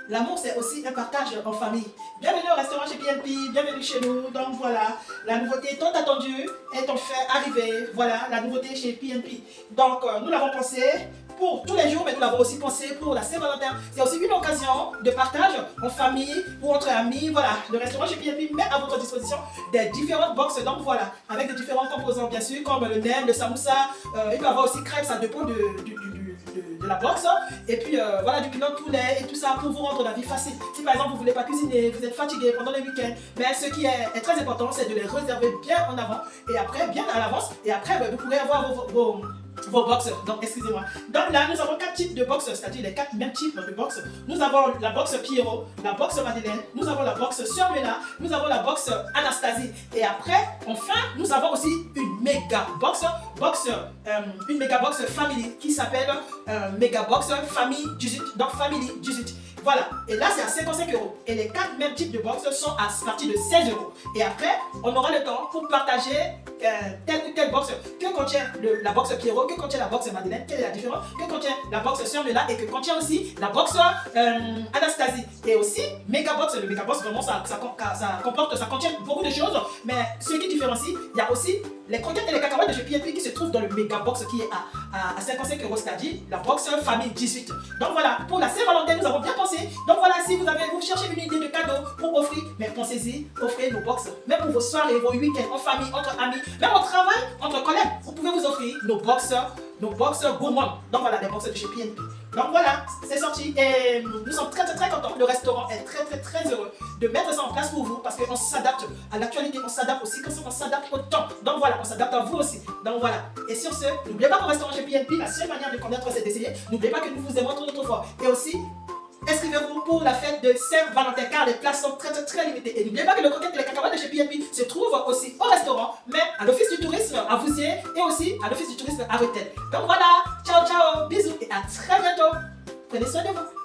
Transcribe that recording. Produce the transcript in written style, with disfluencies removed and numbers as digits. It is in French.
L'amour, c'est aussi un partage en famille. Bienvenue au restaurant chez PNP, bienvenue chez nous. Donc voilà, la nouveauté tant attendue est enfin arrivée. Voilà, la nouveauté chez PNP. Donc nous l'avons pensé pour tous les jours, mais nous l'avons aussi pensé pour la Saint-Valentin. C'est aussi une occasion de partage en famille ou entre amis. Voilà, le restaurant chez PNP met à votre disposition des différentes boxes. Donc voilà, avec des différents composants bien sûr, comme le nem, le samoussa. Il peut y avoir aussi crêpes, ça dépend de la box. Et puis voilà, du pilon de poulet et tout ça pour vous rendre la vie facile. Si par exemple vous ne voulez pas cuisiner, vous êtes fatigué pendant les week-ends, mais ce qui est très important, c'est de les réserver bien en avant et après, bien à l'avance. Et après, vous pourrez avoir vos box. Donc excusez-moi. Donc là, nous avons 4 types de box, c'est-à-dire les 4 mêmes types de box. Nous avons la box Pierrot, la box Madeleine, nous avons la box Sœur Mena, nous avons la box Anastasie. Et après, enfin, nous avons aussi une méga box, une méga box family qui s'appelle méga box famille 18. Donc family 18. Voilà, et là c'est à 55 €. Et les 4 mêmes types de box sont à partir de 16 €. Et après, on aura le temps pour partager telle ou telle box. Que contient la box Pierrot, que contient la box Madeleine, quelle est la différence, que contient la box Sœur Mela et que contient aussi la box Anastasie. Et aussi, méga box, le méga box vraiment ça contient beaucoup de choses. Mais ce qui différencie, il y a aussi les croquettes et les cacahuètes de chez PNP qui se trouvent dans le méga box qui est à 55 €, c'est-à-dire la box famille 18. Donc voilà, pour la Saint-Valentin, nous avons bien pensé. Donc voilà, si vous cherchez une idée de cadeau pour offrir, mais pensez-y, offrez nos box. Même pour vos soirées, vos week-ends, en famille, entre amis, même au travail, entre collègues, vous pouvez vous offrir nos box gourmands. Donc voilà, des box de chez PNP. Donc voilà, c'est sorti et nous sommes très contents. Le restaurant est très heureux de mettre ça en place pour vous parce qu'on s'adapte à l'actualité, on s'adapte aussi, on s'adapte au temps. Donc voilà, on s'adapte à vous aussi. Donc voilà. Et sur ce, n'oubliez pas qu'au restaurant chez PNP, la seule manière de connaître c'est d'essayer. N'oubliez pas que nous vous aimons trop fort. Et aussi, inscrivez-vous pour la fête de Saint-Valentin car les places sont très limitées. Et n'oubliez pas que le croquette et les cacahuètes de chez PNP se trouvent aussi au restaurant, mais à l'office du tourisme à Vouziers et aussi à l'office du tourisme à Rethel. Donc voilà, ciao, bisous et à très bientôt. Prenez soin de vous.